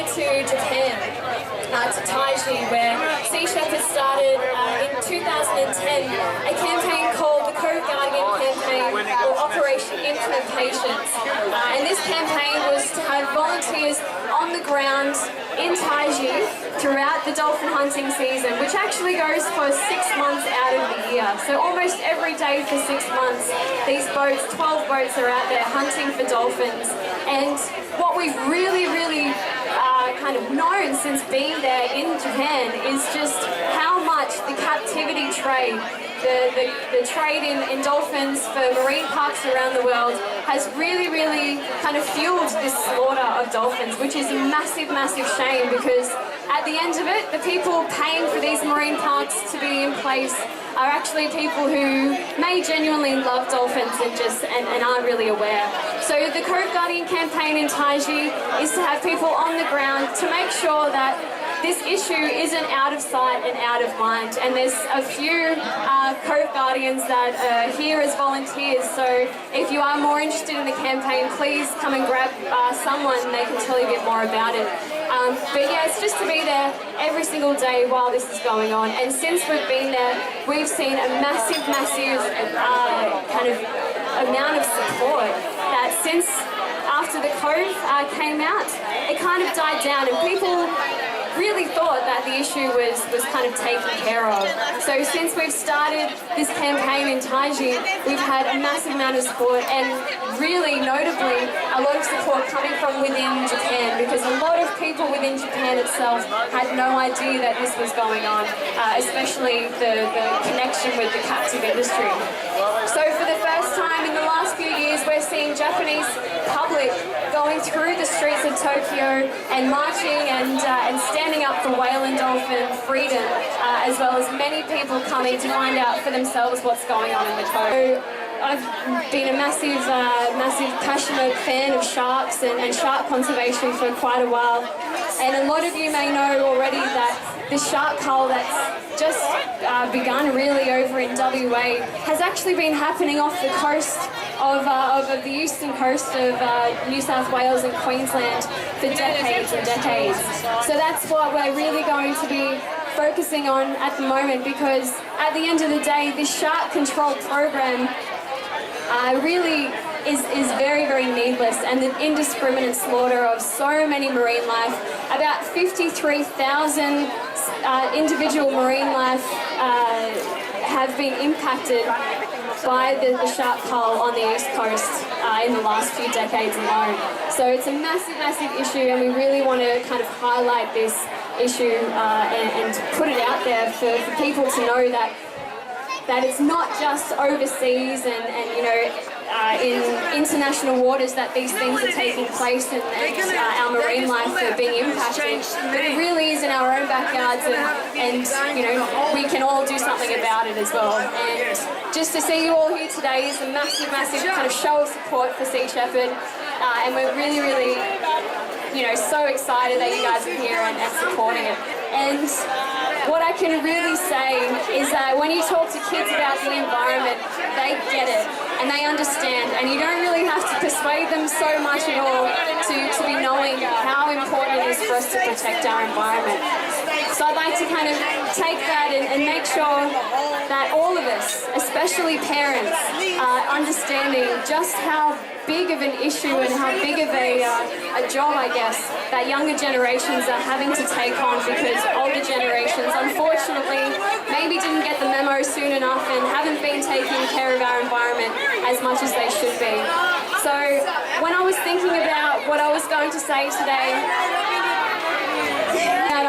to Japan, to Taiji, where Sea Shepherd started in 2010 a campaign called the Cooke campaign, or Operation Infinite Patience. And this campaign was to have volunteers on the ground in Taiji throughout the dolphin hunting season, which actually goes for 6 months out of the year. So almost every day for 6 months, these boats, 12 boats, are out there hunting for dolphins. And what we've really kind of known since being there in Japan is just how much the captivity trade, the trade in dolphins for marine parks around the world has really kind of fueled this slaughter of dolphins, which is a massive shame, because at the end of it, the people paying for these marine parks to be in place are actually people who may genuinely love dolphins and aren't really aware. So the Cooke Guardian campaign in Taiji is to have people on the ground to make sure that this issue isn't out of sight and out of mind. And there's a few Cooke Guardians that are here as volunteers, so if you are more interested in the campaign, please come and grab someone and they can tell you a bit more about it. But yeah, it's just to be there every single day while this is going on. And since we've been there, we've seen a massive kind of amount of support that since after the Cove came out, it kind of died down, and people really thought that the issue was kind of taken care of. So since we've started this campaign in Taiji, we've had a massive amount of support, and really notably a lot of support coming from within Japan, because a lot of people within Japan itself had no idea that this was going on, especially the connection with the captive industry. So for the first time in the last few years, we're seeing Japanese public going through the streets of Tokyo and marching and standing up for whale and dolphin freedom, as well as many people coming to find out for themselves what's going on in the Cove. So I've been a massive passionate fan of sharks and shark conservation for quite a while, and a lot of you may know already that the shark cull that's just begun really over in WA has actually been happening off the coast of the eastern coast of New South Wales and Queensland for decades and decades. So that's what we're really going to be focusing on at the moment, because at the end of the day, this shark control program really is very needless, and the indiscriminate slaughter of so many marine life. About 53,000 individual marine life have been impacted by the shark cull on the east coast in the last few decades alone. So it's a massive issue, and we really want to kind of highlight this issue and put it out there for people to know that it's not just overseas and you know, in international waters that these things are taking place and our marine life are being impacted, but it really is in our own backyards, and you know, we can all do something about it as well. And just to see you all here today is a massive kind of show of support for Sea Shepherd, and we're really you know, so excited that you guys are here and supporting it. And what I can really say is that when you talk to kids about the environment, they get it and they understand, and you don't really have to persuade them so much at all to be knowing how important it is for us to protect our environment. So I'd like to kind of take that and make sure that all of us, especially parents, are understanding just how big of an issue and how big of a job, I guess, that younger generations are having to take on, because older generations, unfortunately, maybe didn't get the memo soon enough and haven't been taking care of our environment as much as they should be. So when I was thinking about what I was going to say today, that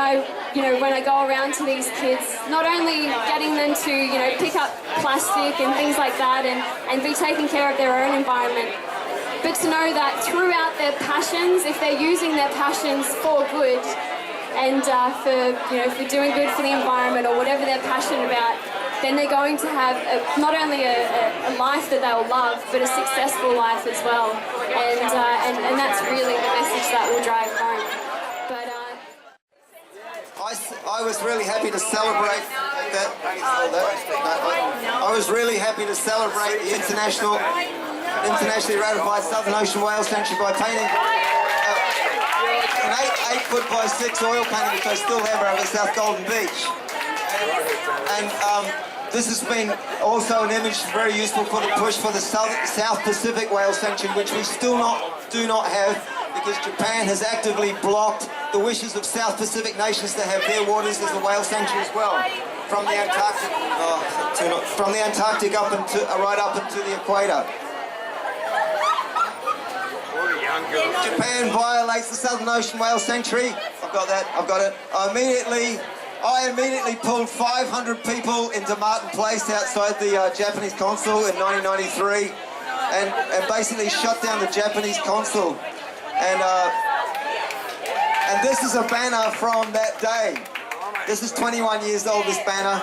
when I go around to these kids, not only getting them to, you know, pick up plastic and things like that and be taking care of their own environment, but to know that throughout their passions, if they're using their passions for good and for doing good for the environment or whatever they're passionate about, then they're going to have not only a life that they'll love, but a successful life as well. And that's really the message that will drive home. But I was really happy to celebrate that. I was really happy to celebrate the internationally ratified Southern Ocean Whale Sanctuary by painting 8 foot by 6 oil painting, which I still have over South Golden Beach. And this has been also an image very useful for the push for the South Pacific whale sanctuary, which we still do not have, because Japan has actively blocked the wishes of South Pacific nations to have their waters as a whale sanctuary as well, from the Antarctic, up into right up into the equator. Japan violates the Southern Ocean Whale Sanctuary. I've got it. I immediately pulled 500 people into Martin Place outside the Japanese consul in 1993, and basically shut down the Japanese consul. And this is a banner from that day. This is 21 years old, this banner,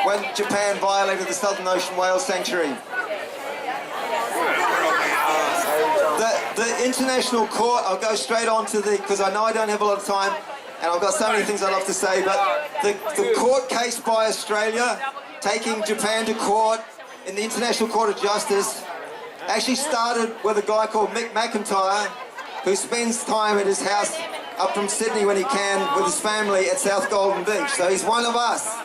when Japan violated the Southern Ocean Whale Sanctuary. The International Court, I'll go straight on to because I know I don't have a lot of time, and I've got so many things I'd love to say, but the court case by Australia, taking Japan to court in the International Court of Justice, actually started with a guy called Mick McIntyre, who spends time at his house up from Sydney when he can with his family at South Golden Beach. So he's one of us.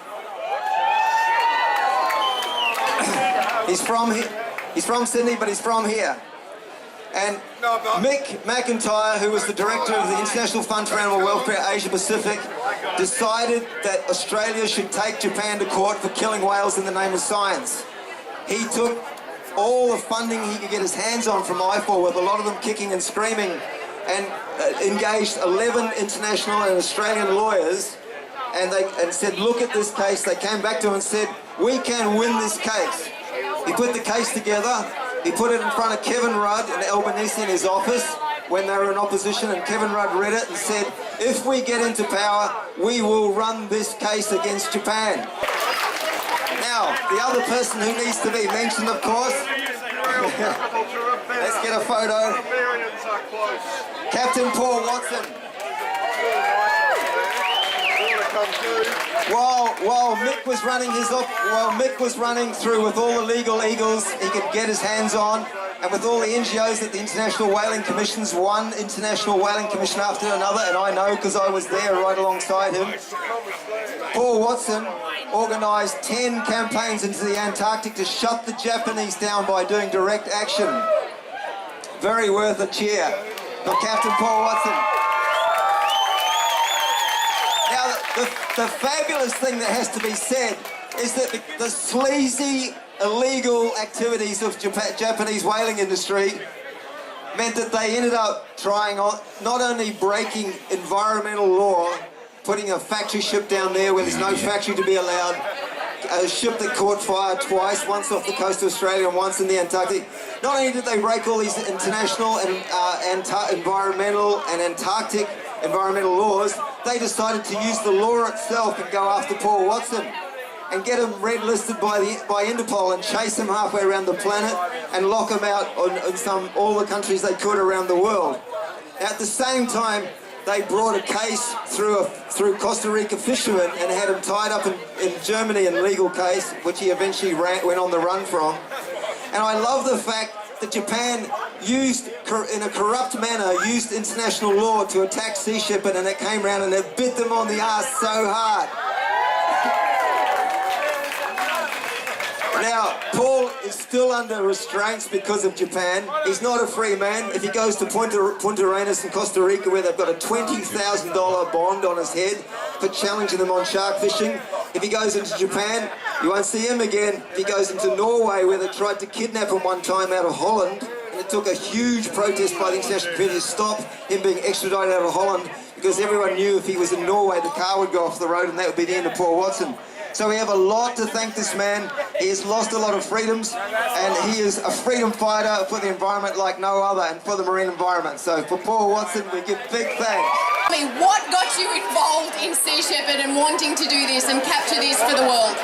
He's from Sydney, but he's from here. And Mick McIntyre, who was the director of the International Fund for Animal Welfare Asia Pacific, decided that Australia should take Japan to court for killing whales in the name of science. He took all the funding he could get his hands on from IFAW, with a lot of them kicking and screaming, and engaged 11 international and Australian lawyers, and said, look at this case. They came back to him and said, we can win this case. He put the case together. He put it in front of Kevin Rudd in Albanese in his office when they were in opposition, and Kevin Rudd read it and said, if we get into power, we will run this case against Japan. Now, the other person who needs to be mentioned, of course, let's get a photo. Captain Paul Watson. While Mick was running through with all the legal eagles he could get his hands on, and with all the NGOs at the International Whaling Commissions, one International Whaling Commission after another, and I know because I was there right alongside him, Paul Watson organised 10 campaigns into the Antarctic to shut the Japanese down by doing direct action. Very worth a cheer for Captain Paul Watson. Now, the fabulous thing that has to be said is that the sleazy, illegal activities of Japanese whaling industry meant that they ended up trying on not only breaking environmental law, putting a factory ship down there where there's no factory to be allowed, a ship that caught fire twice, once off the coast of Australia and once in the Antarctic. Not only did they break all these international and environmental and Antarctic environmental laws, they decided to use the law itself and go after Paul Watson and get him red listed by Interpol and chase him halfway around the planet and lock him out on all the countries they could around the world. At the same time, they brought a case through Costa Rica fishermen and had him tied up in Germany in a legal case, which he eventually went on the run from. And I love the fact that Japan used, in a corrupt manner, used international law to attack sea shipping, and it came around and it bit them on the ass so hard. Now, Paul is still under restraints because of Japan. He's not a free man. If he goes to Punta Arenas in Costa Rica, where they've got a $20,000 bond on his head for challenging them on shark fishing, if he goes into Japan, you won't see him again. If he goes into Norway, where they tried to kidnap him one time out of Holland, and it took a huge protest by the international community to stop him being extradited out of Holland, because everyone knew if he was in Norway, the car would go off the road and that would be the end of Paul Watson. So we have a lot to thank this man. He has lost a lot of freedoms, and he is a freedom fighter for the environment like no other, and for the marine environment. So for Paul Watson, we give big thanks. What got you involved in Sea Shepherd and wanting to do this and capture this for the world?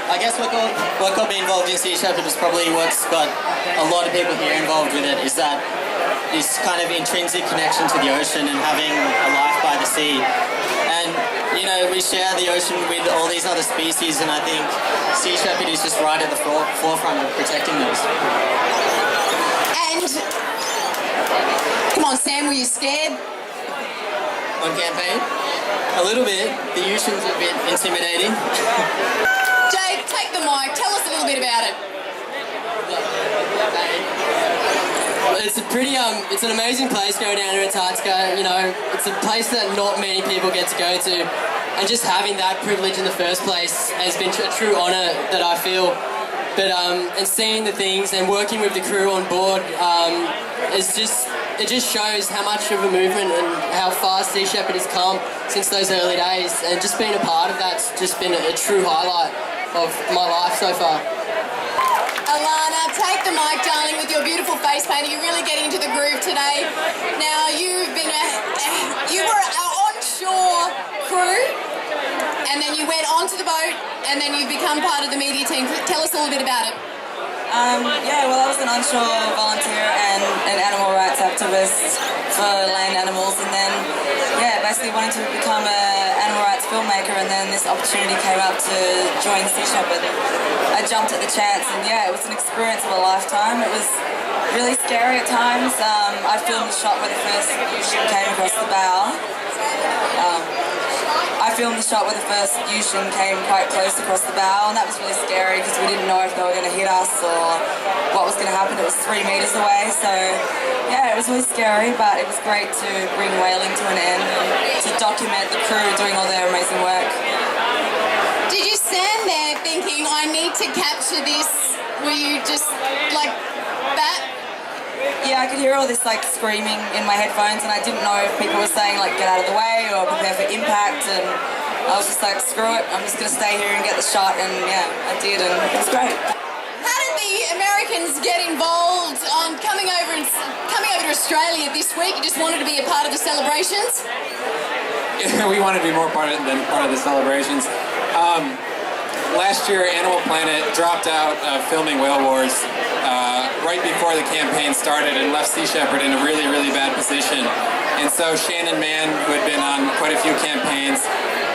I guess what got me involved in Sea Shepherd is probably what's got a lot of people here involved with it, is that this kind of intrinsic connection to the ocean and having a life by the sea. And, you know, we share the ocean with all these other species, and I think Sea Shepherd is just right at the forefront of protecting those. And, come on Sam, were you scared? on campaign? A little bit. The ocean's a bit intimidating. Jake, take the mic. Tell us a little bit about it. It's a pretty it's an amazing place going down to Antarctica. You know, it's a place that not many people get to go to, and just having that privilege in the first place has been a true honour that I feel. But and seeing the things and working with the crew on board it just shows how much of a movement and how far Sea Shepherd has come since those early days, and just being a part of that's just been a true highlight of my life so far. Alana, take the mic, darling, with your beautiful face painting. You're really getting into the groove today. Now, you were our onshore crew, and then you went onto the boat, and then you've become part of the media team. Tell us a little bit about it. Yeah, well, I was an onshore volunteer and an animal rights activist for land animals, and then, yeah, basically wanted to become an animal rights filmmaker, and then this opportunity came up to join Sea Shepherd. I jumped at the chance, and yeah, it was an experience of a lifetime. It was really scary at times. I filmed the shot where the first U-ship came across the bow. I filmed the shot where the first U-ship came quite close across the bow, and that was really scary because we didn't know if they were going to hit us or what was going to happen. It was 3 meters away, so yeah, it was really scary, but it was great to bring whaling to an end and to document the crew doing all their amazing work. Did you stand there thinking, I need to capture this? Were you just like that? Yeah, I could hear all this like screaming in my headphones, and I didn't know if people were saying like get out of the way or prepare for impact, and I was just like, screw it, I'm just going to stay here and get the shot, and yeah, I did, and it was great. How did the Americans get involved on coming over to Australia this week? You just wanted to be a part of the celebrations? We wanted to be more part of the celebrations. Last year, Animal Planet dropped out of filming Whale Wars right before the campaign started and left Sea Shepherd in a really, really bad position. And so Shannon Mann, who had been on quite a few campaigns,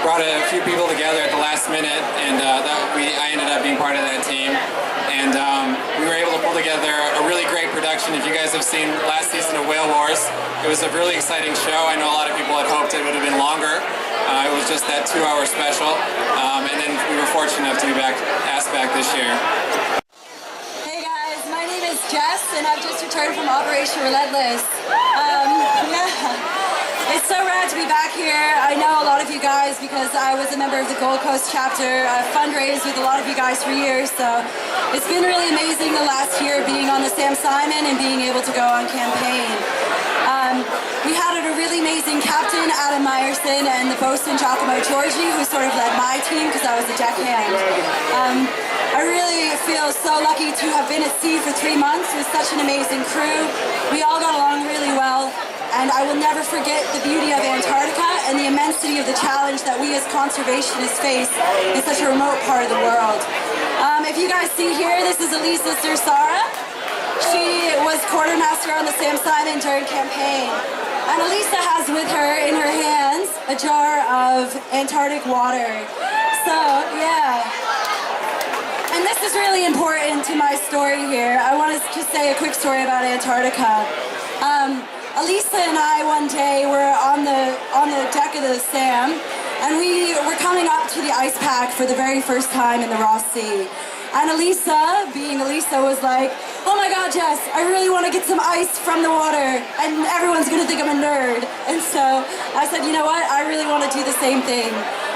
brought a few people together at the last minute, and I ended up being part of that team. And we were able to pull together a really great production. If you guys have seen last season of Whale Wars, it was a really exciting show. I know a lot of people had hoped it would have been longer. It was just that 2-hour special, and then we were fortunate enough to be asked back this year. Hey guys, my name is Jess, and I've just returned from Operation Relentless. It's so rad to be back here. I know a lot of you guys because I was a member of the Gold Coast chapter. I've fundraised with a lot of you guys for years, so it's been really amazing the last year being on the Sam Simon and being able to go on campaign. We had a really amazing captain, Adam Meyerson, and the bosun, Giacomo Giorgi, who sort of led my team because I was a deckhand. I really feel so lucky to have been at sea for 3 months with such an amazing crew. We all got along really well, and I will never forget the beauty of Antarctica and the immensity of the challenge that we as conservationists face in such a remote part of the world. If you guys see here, this is Elisa's sister Sarah. She was quartermaster on the Sam Simon during campaign. And Elisa has with her in her hands a jar of Antarctic water. So, yeah. And this is really important to my story here. I want to just say a quick story about Antarctica. Elisa and I one day were on the deck of the Sam, and we were coming up to the ice pack for the very first time in the Ross Sea. And Elisa, being Elisa, was like, oh my God, Jess, I really want to get some ice from the water, and everyone's going to think I'm a nerd. And so I said, you know what, I really want to do the same thing.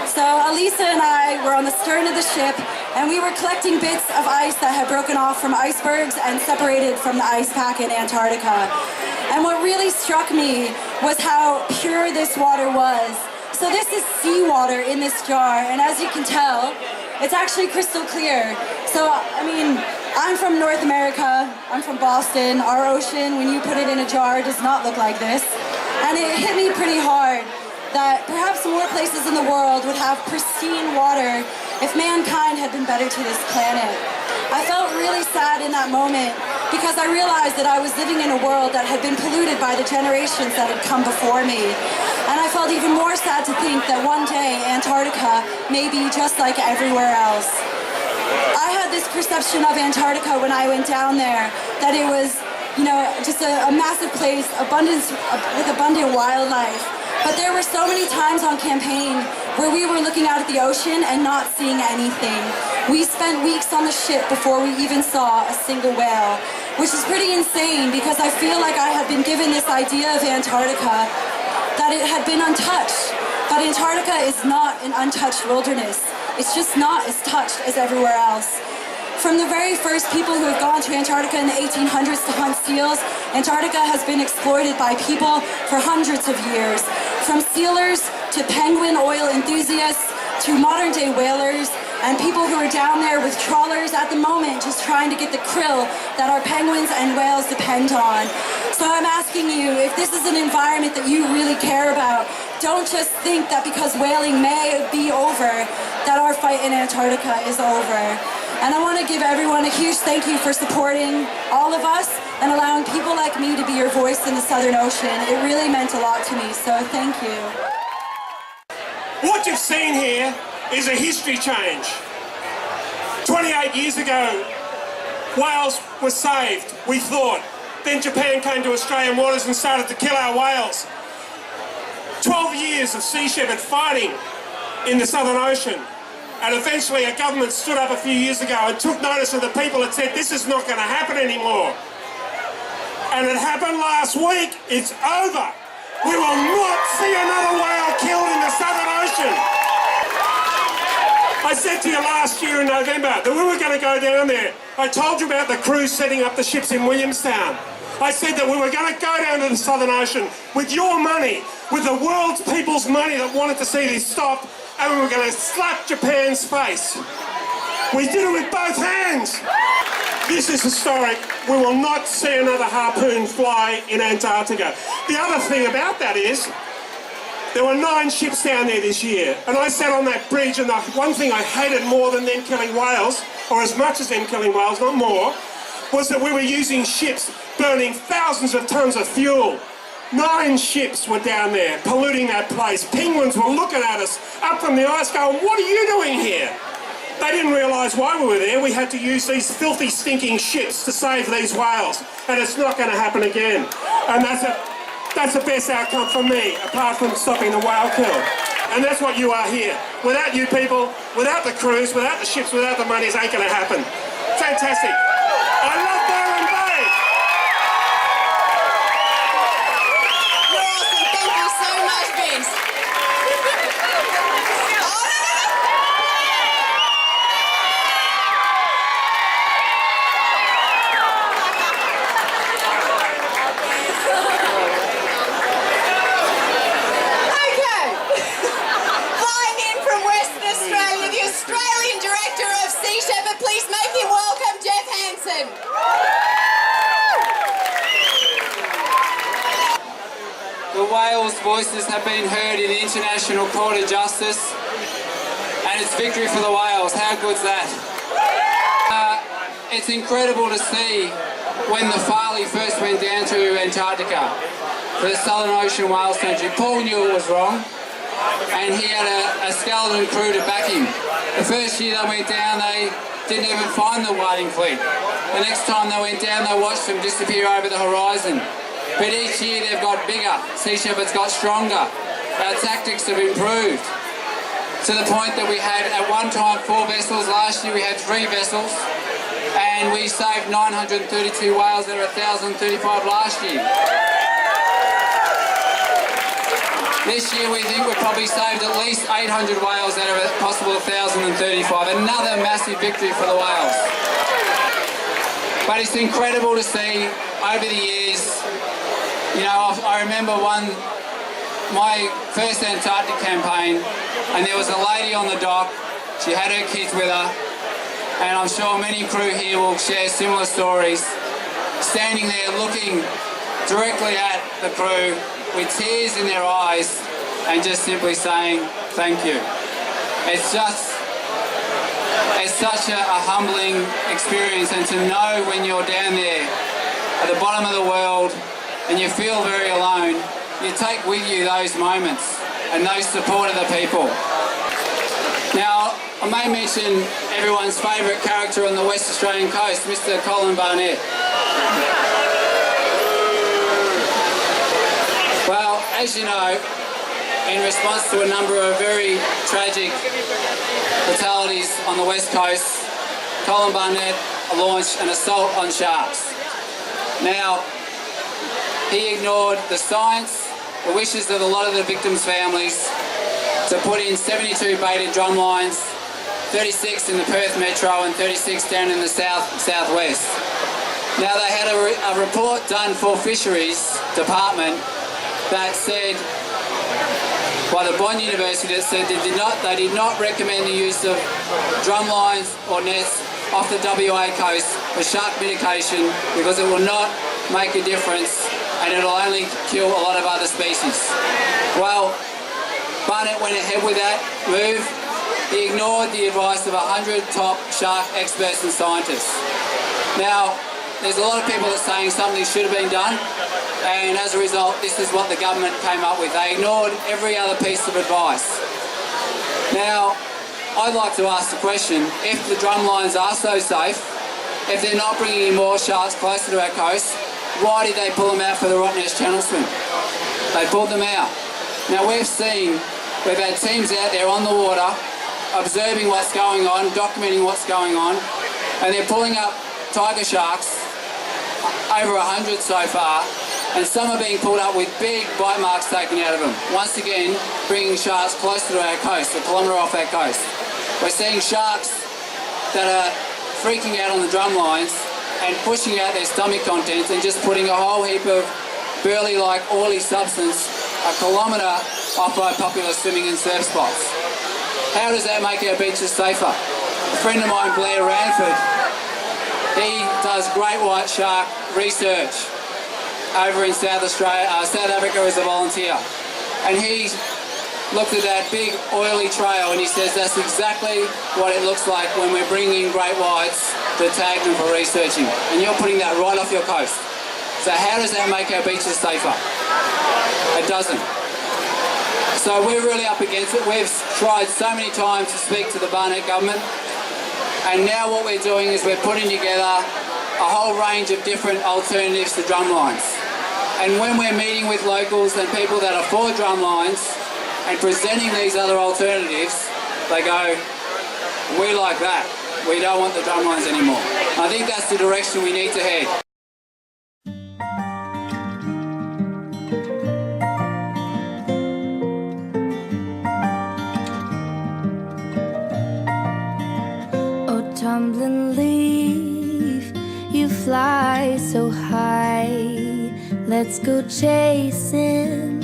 So Elisa and I were on the stern of the ship, and we were collecting bits of ice that had broken off from icebergs and separated from the ice pack in Antarctica. And what really struck me was how pure this water was. So this is seawater in this jar, and as you can tell, it's actually crystal clear. So, I mean, I'm from North America, I'm from Boston. Our ocean, when you put it in a jar, does not look like this. And it hit me pretty hard that perhaps more places in the world would have pristine water if mankind had been better to this planet. I felt really sad in that moment because I realized that I was living in a world that had been polluted by the generations that had come before me. And I felt even more sad to think that one day Antarctica may be just like everywhere else. I had this perception of Antarctica when I went down there, that it was, you know, just a massive place, with abundant wildlife. But there were so many times on campaign where we were looking out at the ocean and not seeing anything. We spent weeks on the ship before we even saw a single whale, which is pretty insane because I feel like I had been given this idea of Antarctica that it had been untouched. But Antarctica is not an untouched wilderness. It's just not as touched as everywhere else. From the very first people who have gone to Antarctica in the 1800s to hunt seals, Antarctica has been exploited by people for hundreds of years. From sealers to penguin oil enthusiasts to modern day whalers and people who are down there with trawlers at the moment just trying to get the krill that our penguins and whales depend on. So I'm asking you, if this is an environment that you really care about, don't just think that because whaling may be over, that our fight in Antarctica is over. And I want to give everyone a huge thank you for supporting all of us and allowing people like me to be your voice in the Southern Ocean. It really meant a lot to me, so thank you. What you've seen here is a history change. 28 years ago, whales were saved, we thought. Then Japan came to Australian waters and started to kill our whales. 12 years of Sea Shepherd fighting in the Southern Ocean. And eventually a government stood up a few years ago and took notice of the people and said, this is not going to happen anymore. And it happened last week. It's over. We will not see another whale killed in the Southern Ocean. I said to you last year in November that we were going to go down there. I told you about the crews setting up the ships in Williamstown. I said that we were going to go down to the Southern Ocean with your money, with the world's people's money that wanted to see this stop, and we were going to slap Japan's face. We did it with both hands. This is historic. We will not see another harpoon fly in Antarctica. The other thing about that is, there were 9 ships down there this year, and I sat on that bridge, and the one thing I hated more than them killing whales, or as much as them killing whales, not more, was that we were using ships burning thousands of tons of fuel. 9 ships were down there polluting that place. Penguins were looking at us up from the ice going, what are you doing here? They didn't realise why we were there. We had to use these filthy, stinking ships to save these whales, and it's not going to happen again. And that's the best outcome for me, apart from stopping the whale kill. And that's what you are here. Without you people, without the crews, without the ships, without the money, it ain't going to happen. Fantastic. I love Byron Bay. You're awesome. Thank you so much, Vince. Okay. Flying in from Western Australia, the Australian Director of Sea Shepherd, please make him welcome Jeff Hansen. The whales' voices have been heard in the International Court of Justice, and it's victory for the whales. How good's that? It's incredible to see when the Farley first went down to Antarctica for the Southern Ocean whale sanctuary. Paul knew it was wrong, and he had a skeleton crew to back him. The first year they went down, they didn't even find the whaling fleet. The next time they went down, they watched them disappear over the horizon. But each year they've got bigger. Sea Shepherd's got stronger. Our tactics have improved to the point that we had at one time 4 vessels. Last year we had 3 vessels, and we saved 932 whales out of 1,035 last year. This year we think we've probably saved at least 800 whales out of a possible 1,035. Another massive victory for the whales. But it's incredible to see over the years. You know, I remember my first Antarctic campaign, and there was a lady on the dock. She had her kids with her, and I'm sure many crew here will share similar stories, standing there looking directly at the crew with tears in their eyes and just simply saying thank you. It's such a humbling experience, and to know when you're down there at the bottom of the world and you feel very alone, you take with you those moments and those support of the people. Now, I may mention everyone's favourite character on the West Australian coast, Mr. Colin Barnett. Well, as you know, in response to a number of very tragic fatalities on the west coast. Colin Barnett launched an assault on sharks. Now, he ignored the science, the wishes of a lot of the victims' families to put in 72 baited drum lines, 36 in the Perth Metro and 36 down in the southwest. Now, they had a report done for Fisheries Department that said, by the Bond University, that said they did not recommend the use of drum lines or nets off the WA coast for shark mitigation because it will not make a difference and it'll only kill a lot of other species. Well, Barnett went ahead with that move. He ignored the advice of 100 top shark experts and scientists. Now, there's a lot of people that are saying something should have been done, and as a result, this is what the government came up with. They ignored every other piece of advice. Now, I'd like to ask the question, if the drum lines are so safe, if they're not bringing in more sharks closer to our coast, why did they pull them out for the Rottnest Channel swim? They pulled them out. Now, we've had teams out there on the water, observing what's going on, documenting what's going on, and they're pulling up tiger sharks, over 100 so far, and some are being pulled up with big bite marks taken out of them. Once again, bringing sharks closer to our coast, a kilometre off our coast. We're seeing sharks that are freaking out on the drum lines and pushing out their stomach contents and just putting a whole heap of burley-like oily substance a kilometre off our popular swimming and surf spots. How does that make our beaches safer? A friend of mine, Blair Ranford, he does great white shark research over in South Africa as a volunteer. And he looked at that big oily trail and he says that's exactly what it looks like when we're bringing in great whites to tag them for researching. And you're putting that right off your coast. So how does that make our beaches safer? It doesn't. So we're really up against it. We've tried so many times to speak to the Barnett government, and now what we're doing is we're putting together a whole range of different alternatives to drum lines. And when we're meeting with locals and people that are for drum lines and presenting these other alternatives, they go, we like that. We don't want the drum lines anymore. I think that's the direction we need to head. Tumbling leaf, you fly so high. Let's go chasing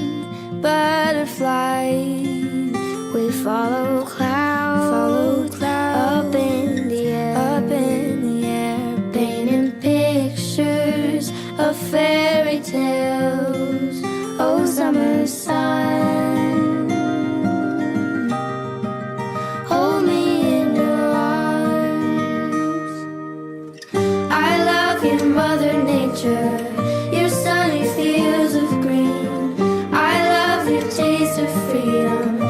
butterflies. We follow clouds, up in the air, painting pictures of fairy tales. Oh, summer sun, hold me. Mother Nature, your sunny fields of green. I love your taste of freedom.